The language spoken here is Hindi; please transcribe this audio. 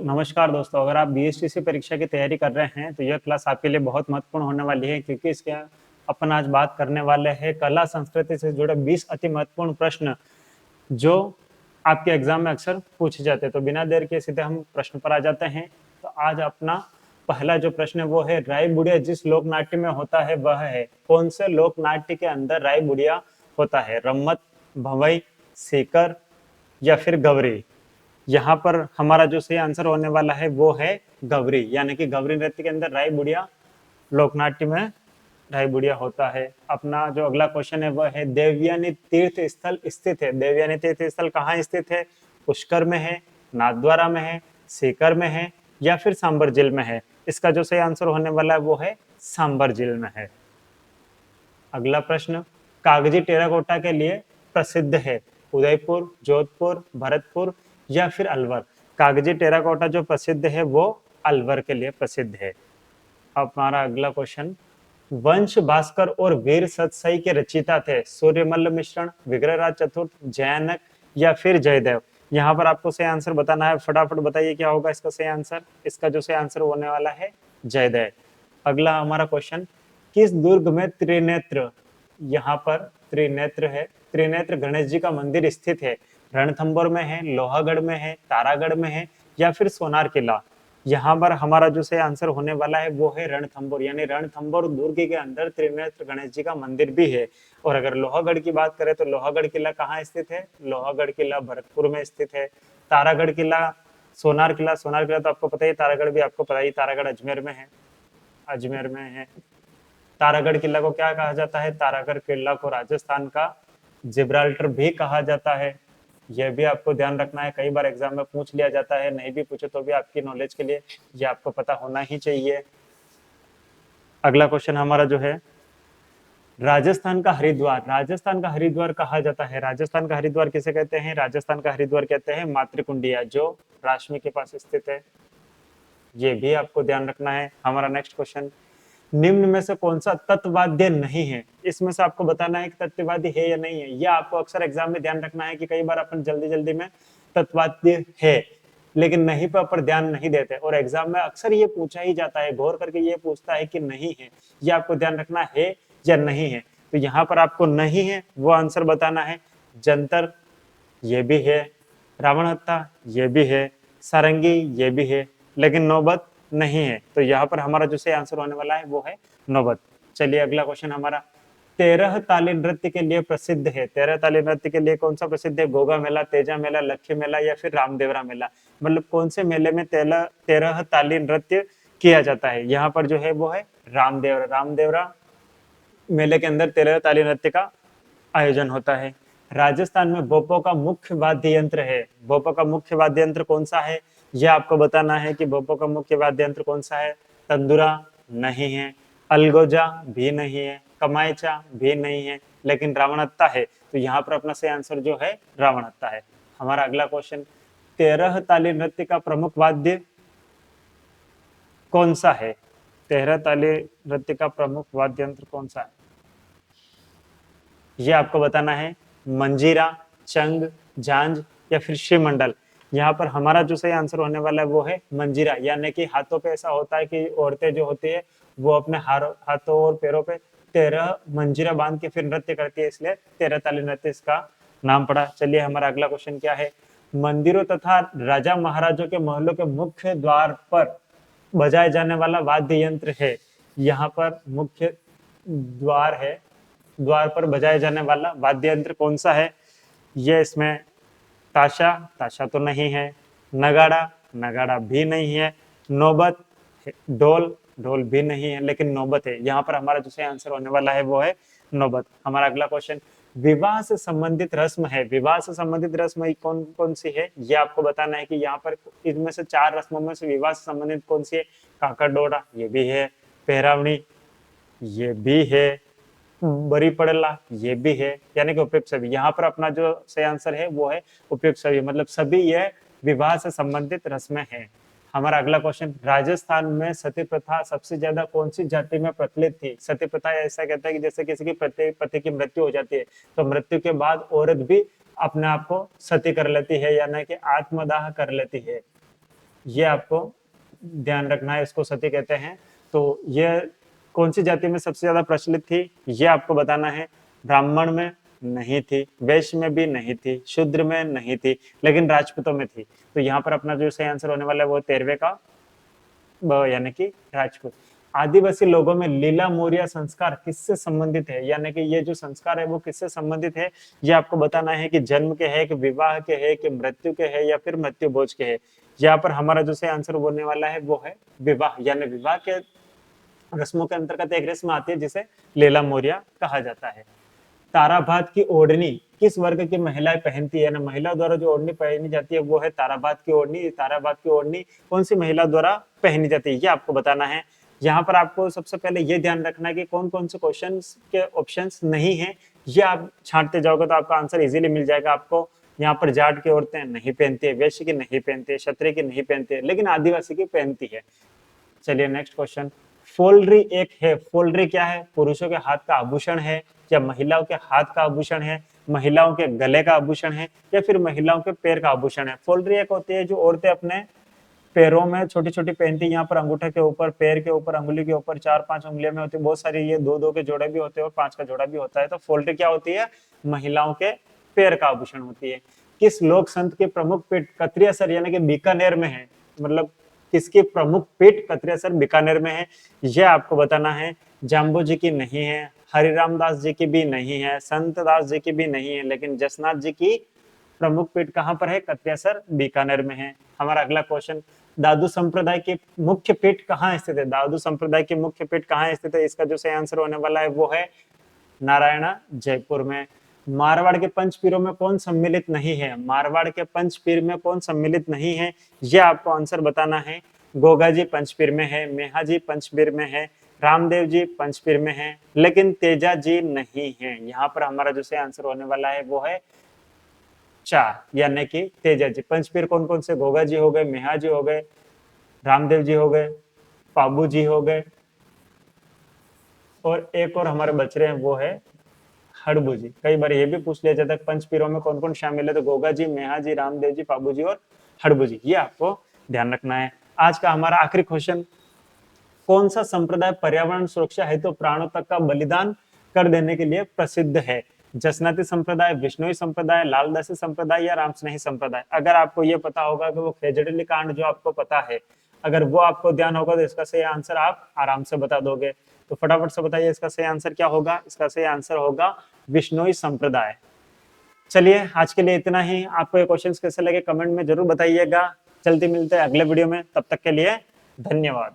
नमस्कार दोस्तों, अगर आप बीएसटीसी परीक्षा की तैयारी कर रहे हैं तो यह क्लास आपके लिए बहुत महत्वपूर्ण होने वाली है, क्योंकि इसके अपन आज बात करने वाले हैं कला संस्कृति से जुड़े 20 अति महत्वपूर्ण प्रश्न जो आपके एग्जाम में अक्सर पूछे जाते हैं। तो बिना देर के सीधे हम प्रश्न पर आ जाते हैं। तो आज अपना पहला जो प्रश्न है वो है, राय बुढ़िया जिस लोक नाट्य में होता है वह है। कौन से लोक नाट्य के अंदर राय बुढ़िया होता है? रम्मत, भंवई, सीकर या फिर गवरी? यहाँ पर हमारा जो सही आंसर होने वाला है वो है गवरी, यानी कि गवरी नृत्य के अंदर राय बुढ़िया लोकनाट्य में राय बुढ़िया होता है। अपना जो अगला क्वेश्चन है वह है, देवयानी तीर्थ स्थल स्थित है। देवयानी तीर्थ स्थल कहाँ स्थित है? पुष्कर में है, नाथद्वारा में है, सीकर में है या फिर सांबर झील में है? इसका जो सही आंसर होने वाला है वो है सांबर झील में है। अगला प्रश्न, कागजी टेराकोटा के लिए प्रसिद्ध है। उदयपुर, जोधपुर, भरतपुर या फिर अलवर? कागजी टेराकोटा जो प्रसिद्ध है वो अलवर के लिए प्रसिद्ध है। अब हमारा अगला क्वेश्चन, वंश भास्कर और वीर सतसई के रचिता थे। सूर्यमल्ल मिश्रण, विग्रहराज चतुर्थ, जयानक या फिर जयदेव? यहाँ पर आपको सही आंसर बताना है। फटाफट बताइए क्या होगा इसका सही आंसर। इसका जो सही आंसर होने वाला है जयदेव। अगला हमारा क्वेश्चन, किस दुर्ग में त्रिनेत्र, यहाँ पर त्रिनेत्र है, त्रिनेत्र गणेश जी का मंदिर स्थित है? रणथंभौर में है, लोहागढ़ में है, तारागढ़ में है या फिर सोनार किला? यहाँ पर हमारा जो सही आंसर होने वाला है वो है रणथंभौर, यानी रणथंभौर दुर्ग के अंदर त्रिनेत्र गणेश जी का मंदिर भी है। और अगर लोहागढ़ की बात करें तो लोहागढ़ किला कहाँ स्थित है? लोहागढ़ किला भरतपुर में स्थित है। तारागढ़ किला, सोनार किला, सोनार किला तो आपको पता ही, तारागढ़ भी आपको पता ही, तारागढ़ अजमेर में है, अजमेर में है। तारागढ़ किला को क्या कहा जाता है? तारागढ़ किला को राजस्थान का जिब्राल्टर भी कहा जाता है। यह भी आपको ध्यान रखना है, कई बार एग्जाम में पूछ लिया जाता है, नहीं भी पूछे तो भी आपकी नॉलेज के लिए ये आपको पता होना ही चाहिए। अगला क्वेश्चन हमारा जो है, राजस्थान का हरिद्वार, राजस्थान का हरिद्वार कहा जाता है। राजस्थान का हरिद्वार किसे कहते हैं? राजस्थान का हरिद्वार कहते हैं मातृकुंडिया, जो राशमी के पास स्थित है। ये भी आपको ध्यान रखना है। हमारा नेक्स्ट क्वेश्चन, निम्न में से कौन सा तत्वाद्य नहीं है? इसमें से आपको बताना है कि तत्ववादी है या नहीं है। यह आपको अक्सर एग्जाम में ध्यान रखना है कि कई बार अपन जल्दी जल्दी में तत्वाद्य है लेकिन नहीं पर ध्यान नहीं देते, और एग्जाम में अक्सर ये पूछा ही जाता है, गौर करके ये पूछता है कि नहीं है। ये आपको ध्यान रखना है या नहीं है। तो यहाँ पर आपको नहीं है वो आंसर बताना है। जंतर ये भी है, रावण हत्था ये भी है, सारंगी ये भी है, लेकिन नौबत नहीं है। तो यहाँ पर हमारा जो सही आंसर होने वाला है वो है नौबत। चलिए अगला क्वेश्चन हमारा, 13 ताली नृत्य के लिए प्रसिद्ध है। 13 ताली नृत्य के लिए कौन सा प्रसिद्ध है? गोगा मेला, तेजा मेला, लक्ष्य मेला या फिर रामदेवरा मेला? मतलब कौन से मेले में 13 ताली नृत्य किया जाता है? यहाँ पर जो है वो है रामदेवरा। रामदेवरा मेले के अंदर 13 ताली नृत्य का आयोजन होता है। राजस्थान में भोपो का मुख्य वाद्य यंत्र है। भोपो का मुख्य वाद्य यंत्र कौन सा है? यह आपको बताना है कि भोपो का मुख्य वाद्य यंत्र कौन सा है। तंदुरा नहीं है, अलगोजा भी नहीं है, कमायचा भी नहीं है, लेकिन रावणत्ता है। तो यहाँ पर अपना सही आंसर जो है रावणत्ता है। हमारा अगला क्वेश्चन, 13 ताली नृत्य का प्रमुख वाद्य कौन सा है? 13 ताली नृत्य का प्रमुख वाद्य यंत्र कौन सा है? ये आपको बताना है। मंजीरा, चंग, झांझ या फिर श्रीमंडल? यहाँ पर हमारा जो सही आंसर होने वाला है वो है मंजीरा, यानी कि हाथों पे ऐसा होता है कि औरतें जो होती है वो अपने हाथों और पैरों पे 13 मंजीरा बांध के फिर नृत्य करती है, इसलिए 13 ताली नृत्य इसका नाम पड़ा। चलिए हमारा अगला क्वेश्चन क्या है, मंदिरों तथा राजा महाराजों के महलों के मुख्य द्वार पर बजाए जाने वाला वाद्य यंत्र है। यहाँ पर मुख्य द्वार है, द्वार पर बजाए जाने वाला वाद्य यंत्र कौन सा है? ये इसमें ताशा, ताशा तो नहीं है, नगाड़ा, नगाड़ा भी नहीं है, नौबत, ढोल, ढोल भी नहीं है, लेकिन नौबत है। यहाँ पर हमारा जो सही आंसर होने वाला है वो है नौबत। हमारा अगला क्वेश्चन, विवाह से संबंधित रस्म है। विवाह से संबंधित रस्म कौन कौन सी है? ये आपको बताना है कि यहाँ पर इनमें से 4 रस्मों में से विवाह से संबंधित कौन सी है? काकड़ डोरा ये भी है, पहरावनी ये भी है, बड़ी पड़ला ये भी है, यानी कि उपयुक्त सभी। यहाँ पर अपना जो सही आंसर है वो है उपयुक्त सभी, मतलब सभी ये विवाह से संबंधित रस्में हैं। हमारा अगला क्वेश्चन, राजस्थान में सती प्रथा सबसे ज्यादा कौन सी जाति में प्रचलित थी? सती प्रथा ऐसा कहता है कि जैसे किसी की पति की मृत्यु हो जाती है तो मृत्यु के बाद औरत भी अपने आप को सती कर लेती है, यानी कि आत्मदाह कर लेती है। ये आपको ध्यान रखना है, इसको सती कहते हैं। तो ये कौन सी जाति में सबसे ज्यादा प्रचलित थी, ये आपको बताना है। ब्राह्मण में नहीं थी, वैश्य में भी नहीं थी, शूद्र में नहीं थी, लेकिन राजपूतों में थी। तो यहाँ पर अपना जो सही आंसर होने वाला है वो 13वें का यानी कि राजपूत। आदिवासी लोगों में लीला मोरिया संस्कार किससे संबंधित है, यानी कि ये जो संस्कार है वो किससे संबंधित है, ये आपको बताना है कि जन्म के है, कि विवाह के है, कि मृत्यु के है, या फिर मृत्यु भोज के है। यहाँ पर हमारा जो सही आंसर बोलने वाला है वो है विवाह, यानी विवाह के रस्मों के अंतर्गत एक रस्म आती है जिसे लीला मोरिया कहा जाता है। ताराभात की ओढ़नी किस वर्ग की महिलाएं पहनती है ना, महिला द्वारा जो ओढ़नी पहनी जाती है वो है ताराभात की ओढ़नी। ताराभात की ओढ़नी कौन सी महिला द्वारा पहनी जाती है, ये आपको बताना है। यहाँ पर आपको सबसे पहले ये ध्यान रखना है कि कौन कौन से क्वेश्चन के ऑप्शंस नहीं है, ये आप छांटते जाओगे तो आपका आंसर इजीली मिल जाएगा आपको। यहाँ पर जाट की औरतें नहीं पहनती है, वैश्य की नहीं पहनती है, क्षत्रिय की नहीं पहनती है, लेकिन आदिवासी की पहनती है। चलिए नेक्स्ट क्वेश्चन। फोल्ड्री एक है, फोल्ड्री क्या है, पुरुषों के हाथ का आभूषण है, या महिलाओं के हाथ का आभूषण है, महिलाओं के गले का आभूषण है, या फिर महिलाओं के पैर का आभूषण है। फोल्ड्री एक होती है जो औरतें अपने पैरों में छोटी छोटी पहनती है, यहाँ पर अंगूठे के ऊपर, पैर के ऊपर, अंगुली के ऊपर, 4-5 उंगलियों में होती है, बहुत सारी, ये 2-2 के जोड़े भी होते हैं और 5 का जोड़ा भी होता है। तो फोल्ड्री क्या होती है, महिलाओं के पैर का आभूषण होती है। किस लोक संत के प्रमुख पीठ कत्रियासर यानी कि बीकानेर में है, मतलब किसकी प्रमुख पीठ कत्रियासर बीकानेर में है, यह आपको बताना है। जाम्बू जी की नहीं है, हरिराम दास जी की भी नहीं है, संत दास जी की भी नहीं है, लेकिन जसनाथ जी की प्रमुख पीठ कहां पर है, कत्रियासर बीकानेर में है। हमारा अगला क्वेश्चन, दादू संप्रदाय की मुख्य पीठ कहाँ स्थित है, दादू संप्रदाय की मुख्य पीठ कहाँ स्थित है, इसका जो सही आंसर होने वाला है वो है नारायणा जयपुर में। मारवाड़ के पंच पीरों में कौन सम्मिलित नहीं है, मारवाड़ के पंच पीर में कौन सम्मिलित नहीं है, यह आपको आंसर बताना है। गोगा जी पंचपीर में है, मेहा जी पंचपीर में है, रामदेव जी पंचपीर में है, लेकिन तेजा जी नहीं है। यहाँ पर हमारा जो सही आंसर होने वाला है वो है 4, यानी कि तेजा जी। पंचपीर कौन कौन से, गोगा जी हो गए, मेहा जी हो गए, रामदेव जी हो गए, पाबू जी हो गए, और एक और हमारे बच रहे हैं वो है हड़बू जी। कई बार ये भी पूछ लिया जाता है पंचपीरों में कौन कौन शामिल है, तो गोगा जी, मेहा जी, रामदेव जी, पाबू जी और हड़बू जी, ये आपको ध्यान रखना है। आज का हमारा आखिरी क्वेश्चन, कौन सा संप्रदाय पर्यावरण सुरक्षा हेतु तो प्राणों तक का बलिदान कर देने के लिए प्रसिद्ध है, जसनाती संप्रदाय, विष्णुई संप्रदाय, लालदासी संप्रदाय, या रामस्नेही संप्रदाय। अगर आपको ये पता होगा कि वो खेजड़िली कांड जो आपको पता है, अगर वो आपको ध्यान होगा तो इसका सही आंसर आप आराम से बता दोगे। तो फटाफट से बताइए इसका सही आंसर क्या होगा, इसका सही आंसर होगा विष्णुई संप्रदाय। चलिए आज के लिए इतना ही। आपको ये क्वेश्चंस कैसे लगे कमेंट में जरूर बताइएगा। जल्दी मिलते हैं अगले वीडियो में, तब तक के लिए धन्यवाद।